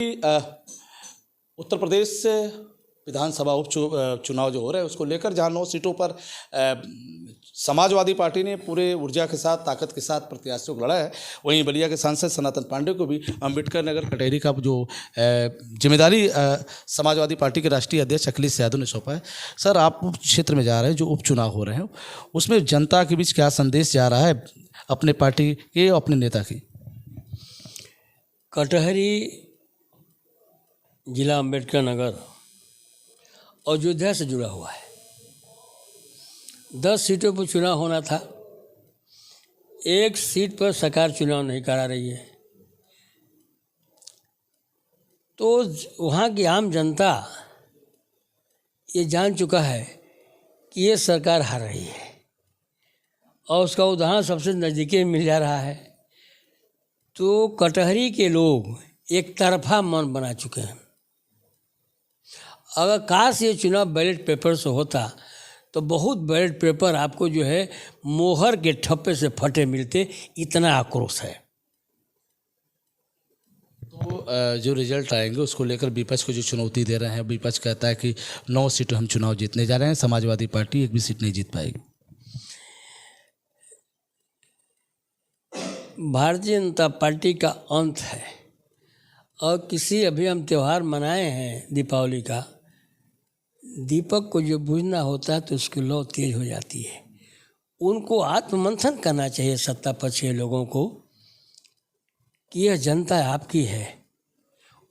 उत्तर प्रदेश विधानसभा चुनाव जो हो रहे हैं उसको लेकर जहां 9 सीटों पर समाजवादी पार्टी ने पूरे ऊर्जा के साथ ताकत के साथ प्रत्याशियों को लड़ा है, वहीं बलिया के सांसद सनातन पांडे को भी अम्बेडकर नगर कटहरी का जो जिम्मेदारी समाजवादी पार्टी के राष्ट्रीय अध्यक्ष अखिलेश यादव ने सौंपा है। सर, आप क्षेत्र में जा रहे हैं, जो उपचुनाव हो रहे हैं उसमें जनता के बीच क्या संदेश जा रहा है अपने पार्टी के और अपने नेता की? कटहरी जिला अम्बेडकर नगर अयोध्या से जुड़ा हुआ है। 10 सीटों पर चुनाव होना था, एक सीट पर सरकार चुनाव नहीं करा रही है, तो वहाँ की आम जनता ये जान चुका है कि ये सरकार हार रही है और उसका उदाहरण सबसे नज़दीकी मिल जा रहा है। तो कटहरी के लोग एक तरफा मन बना चुके हैं। अगर काश ये चुनाव बैलेट पेपर से होता तो बहुत बैलेट पेपर आपको जो है मोहर के ठप्पे से फटे मिलते, इतना आक्रोश है। तो जो रिजल्ट आएंगे उसको लेकर विपक्ष को जो चुनौती दे रहे हैं, विपक्ष कहता है कि 9 सीटें हम चुनाव जीतने जा रहे हैं, समाजवादी पार्टी एक भी सीट नहीं जीत पाएगी। भारतीय जनता पार्टी का अंत है और किसी अभी हम त्यौहार मनाए हैं दीपावली का, दीपक को जो बुझना होता है तो उसकी लौ तेज हो जाती है। उनको आत्ममंथन करना चाहिए सत्ता पक्ष के लोगों को कि यह जनता आपकी है।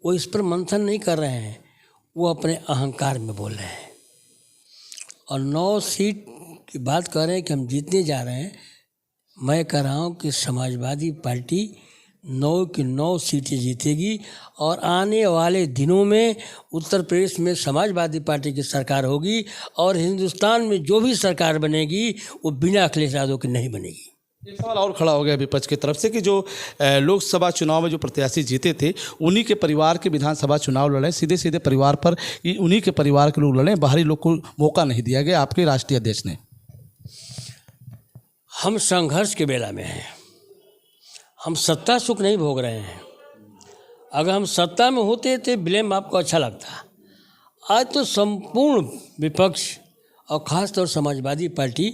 वो इस पर मंथन नहीं कर रहे हैं, वो अपने अहंकार में बोल रहे हैं। और 9 सीट की बात कर रहे हैं कि हम जीतने जा रहे हैं। मैं कह रहा हूँ कि समाजवादी पार्टी 9 की 9 सीटें जीतेगी और आने वाले दिनों में उत्तर प्रदेश में समाजवादी पार्टी की सरकार होगी और हिंदुस्तान में जो भी सरकार बनेगी वो बिना अखिलेश यादव की नहीं बनेगी। एक सवाल और खड़ा हो गया विपक्ष की तरफ से कि जो लोकसभा चुनाव में जो प्रत्याशी जीते थे उन्हीं के परिवार के विधानसभा चुनाव लड़े, सीधे सीधे परिवार पर उन्हीं के परिवार के लोग लड़े, बाहरी लोग को मौका नहीं दिया गया आपके राष्ट्रीय अध्यक्ष ने। हम संघर्ष के बेला में हैं, हम सत्ता सुख नहीं भोग रहे हैं। अगर हम सत्ता में होते तो ब्लेम आपको अच्छा लगता। आज तो संपूर्ण विपक्ष और ख़ासतौर समाजवादी पार्टी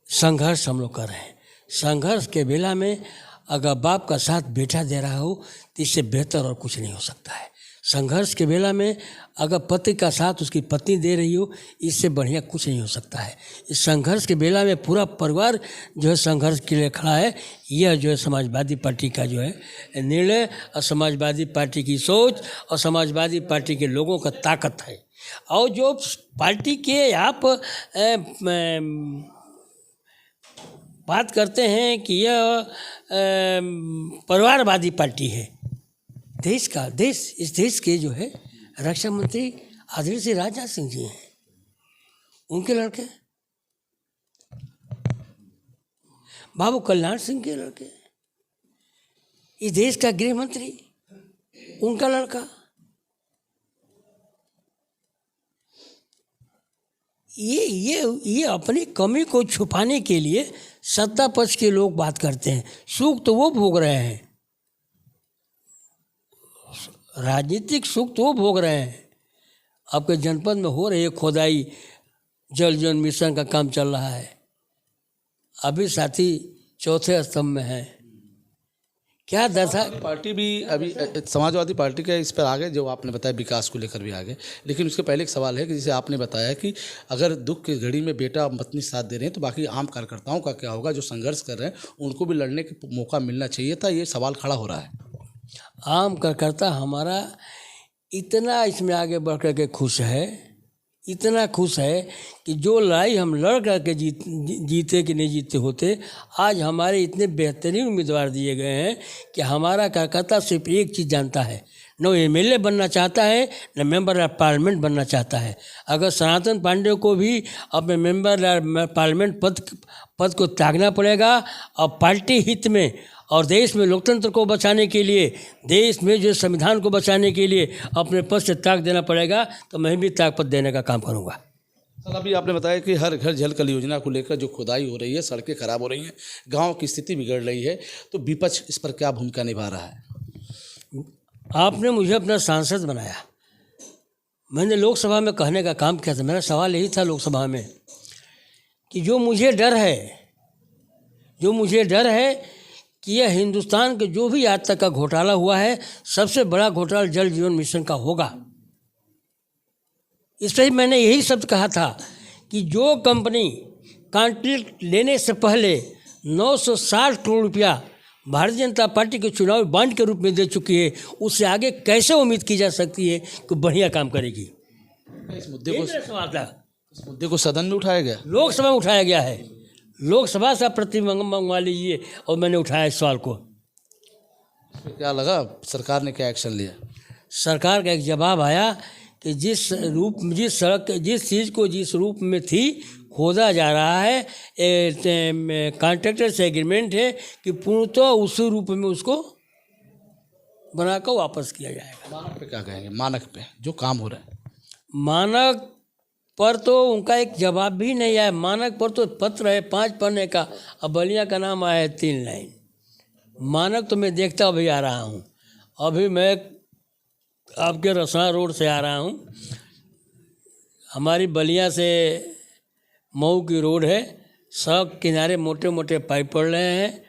संघर्ष हम लोग कर रहे हैं। संघर्ष के बेला में अगर बाप का साथ बेटा दे रहा हो तो इससे बेहतर और कुछ नहीं हो सकता है। संघर्ष के बेला में अगर पति का साथ उसकी पत्नी दे रही हो, इससे बढ़िया कुछ नहीं हो सकता है। इस संघर्ष के बेला में पूरा परिवार जो है संघर्ष के लिए खड़ा है। यह जो है समाजवादी पार्टी का जो है निर्णय और समाजवादी पार्टी की सोच और समाजवादी पार्टी के लोगों का ताकत है। और जो पार्टी के आप बात करते हैं कि यह परिवारवादी पार्टी है, इस देश के जो है रक्षा मंत्री आदरणीय श्री राजनाथ सिंह जी हैं, उनके लड़के बाबू कल्याण सिंह के लड़के, इस देश का गृह मंत्री उनका लड़का। ये अपनी कमी को छुपाने के लिए सत्ता पक्ष के लोग बात करते हैं। सुख तो वो भोग रहे हैं, राजनीतिक सुख तो वो भोग रहे हैं। आपके जनपद में हो रही है खोदाई, जल जीवन मिशन का काम चल रहा है, अभी साथी 4थे स्तंभ में है। क्या दशा पार्टी भी अभी समाजवादी पार्टी का इस पर आगे जो आपने बताया विकास को लेकर भी आगे, लेकिन उसके पहले एक सवाल है कि जैसे आपने बताया कि अगर दुख की घड़ी में बेटा और पत्नी साथ दे रहे हैं तो बाकी आम कार्यकर्ताओं का क्या होगा, जो संघर्ष कर रहे हैं उनको भी लड़ने का मौका मिलना चाहिए था। ये सवाल खड़ा हो रहा है। आम कार्यकर्ता हमारा इतना इसमें आगे बढ़ कर के खुश है, इतना खुश है कि जो लड़ाई हम लड़ करके जीते कि नहीं जीते होते, आज हमारे इतने बेहतरीन उम्मीदवार दिए गए हैं कि हमारा कार्यकर्ता सिर्फ एक चीज़ जानता है, न एमएलए बनना चाहता है न मेंबर ऑफ पार्लियामेंट बनना चाहता है। अगर सनातन पांडे को भी अपने मेंबर ऑफ पार्लियामेंट पद को त्यागना पड़ेगा और पार्टी हित में और देश में लोकतंत्र को बचाने के लिए, देश में जो संविधान को बचाने के लिए अपने पद से त्याग देना पड़ेगा, तो मैं भी त्याग पद देने का काम करूँगा। सर, अभी आपने बताया कि हर घर जल कल योजना को लेकर जो खुदाई हो रही है, सड़कें खराब हो रही हैं, गांव की स्थिति बिगड़ रही है, तो विपक्ष इस पर क्या भूमिका निभा रहा है? आपने मुझे अपना सांसद बनाया, मैंने लोकसभा में कहने का काम किया था। मेरा सवाल यही था लोकसभा में कि जो मुझे डर है कि यह हिंदुस्तान के जो भी आज तक का घोटाला हुआ है, सबसे बड़ा घोटाला जल जीवन मिशन का होगा। इस पर मैंने यही शब्द कहा था कि जो कंपनी कॉन्ट्रैक्ट लेने से पहले 960 करोड़ रुपया भारतीय जनता पार्टी के चुनावी बॉन्ड के रूप में दे चुकी है, उससे आगे कैसे उम्मीद की जा सकती है कि बढ़िया काम करेगी। इस मुद्दे को सवाल था, इस मुद्दे को सदन में उठाया गया। लोकसभा में उठाया गया है। लोकसभा से प्रतिबंध मंगवा लीजिए और मैंने उठाया इस सवाल को। क्या लगा, सरकार ने क्या एक्शन लिया? सरकार का एक जवाब आया कि जिस चीज़ को जिस रूप में थी खोदा जा रहा है, कॉन्ट्रैक्टर से एग्रीमेंट है कि पूर्णतः उसी रूप में उसको बनाकर वापस किया जाएगा। मानक पे क्या कहेंगे? मानक पे जो काम हो रहा है, मानक पर तो उनका एक जवाब भी नहीं आया। मानक पर तो पत्र है 5 पन्ने का, अब बलिया का नाम आया है 3 लाइन। मानक तो मैं देखता अभी आ रहा हूँ, अभी मैं आपके रसना रोड से आ रहा हूँ। हमारी बलिया से मऊ की रोड है, सड़क किनारे मोटे मोटे पाइप पड़ रहे हैं,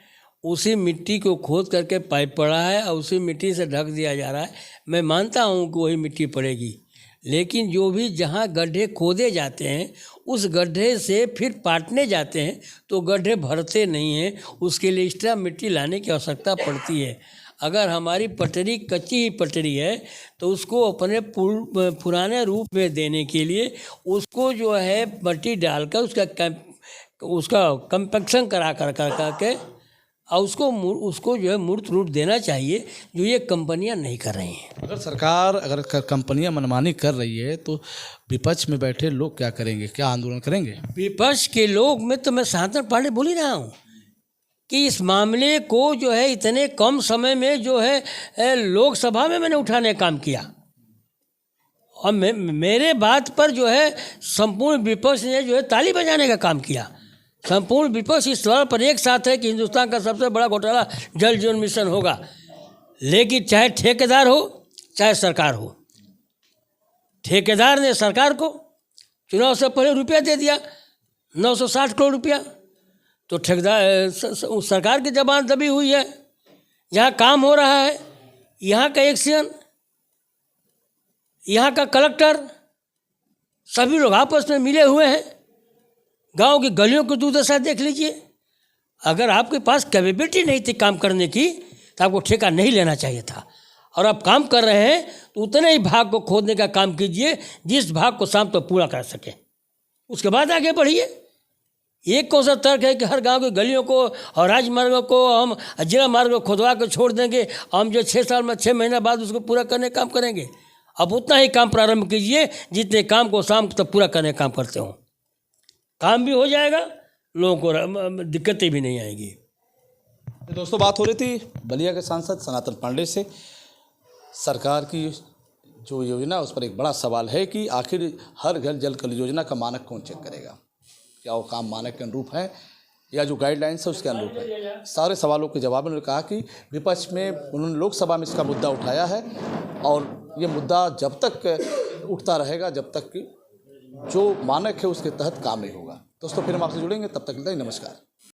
उसी मिट्टी को खोद करके पाइप पड़ा है और उसी मिट्टी से ढक दिया जा रहा है। मैं मानता हूँ कि वही मिट्टी पड़ेगी, लेकिन जो भी जहाँ गड्ढे खोदे जाते हैं उस गड्ढे से फिर पाटने जाते हैं तो गड्ढे भरते नहीं हैं, उसके लिए एक्स्ट्रा मिट्टी लाने की आवश्यकता पड़ती है। अगर हमारी पटरी कच्ची ही पटरी है तो उसको अपने पुराने रूप में देने के लिए उसको जो है मट्टी डालकर उसका कंपैक्शन करा के और उसको जो है मूर्त रूप देना चाहिए, जो ये कंपनियां नहीं कर रही हैं। अगर कंपनियां मनमानी कर रही है तो विपक्ष में बैठे लोग क्या करेंगे? क्या आंदोलन करेंगे? विपक्ष के लोग में तो मैं सनातन पांडे बोल ही रहा हूँ कि इस मामले को जो है इतने कम समय में जो है लोकसभा में मैंने उठाने का काम किया और मेरे बात पर जो है संपूर्ण विपक्ष ने जो है ताली बजाने का काम किया। संपूर्ण विपक्ष इस सवाल पर एक साथ है कि हिंदुस्तान का सबसे बड़ा घोटाला जल जीवन मिशन होगा, लेकिन चाहे ठेकेदार हो चाहे सरकार हो। ठेकेदार ने सरकार को चुनाव से पहले रुपया दे दिया 960 करोड़ रुपया, तो ठेकेदार सरकार की जबान दबी हुई है। यहाँ काम हो रहा है, यहाँ का एक्शन, यहाँ का कलेक्टर, सभी लोग आपस में मिले हुए हैं। गांव की गलियों की दुर्दशा देख लीजिए। अगर आपके पास कैपेबिलिटी नहीं थी काम करने की तो आपको ठेका नहीं लेना चाहिए था, और आप काम कर रहे हैं तो उतने ही भाग को खोदने का काम कीजिए जिस भाग को शाम तक पूरा कर सके, उसके बाद आगे बढ़िए। एक कौन सा तर्क है कि हर गांव की गलियों को और राजमार्गों को हम जिला मार्ग को खुदवा कर छोड़ देंगे, हम जो 6 साल में 6 महीने बाद उसको पूरा करने का काम करेंगे। अब उतना ही काम प्रारंभ कीजिए जितने काम को शाम तक पूरा करने का काम करते हो, काम भी हो जाएगा, लोगों को दिक्कतें भी नहीं आएंगी। दोस्तों, बात हो रही थी बलिया के सांसद सनातन पांडे से। सरकार की जो योजना उस पर एक बड़ा सवाल है कि आखिर हर घर जल कल योजना का मानक कौन चेक करेगा? क्या वो काम मानक के अनुरूप है या जो गाइडलाइंस है उसके अनुरूप है? सारे सवालों के जवाब में उन्होंने कहा कि विपक्ष में उन्होंने लोकसभा में इसका मुद्दा उठाया है और ये मुद्दा जब तक उठता रहेगा जब तक कि जो मानक है उसके तहत काम नहीं होगा। दोस्तों, फिर हम आपसे जुड़ेंगे, तब तक के लिए नमस्कार।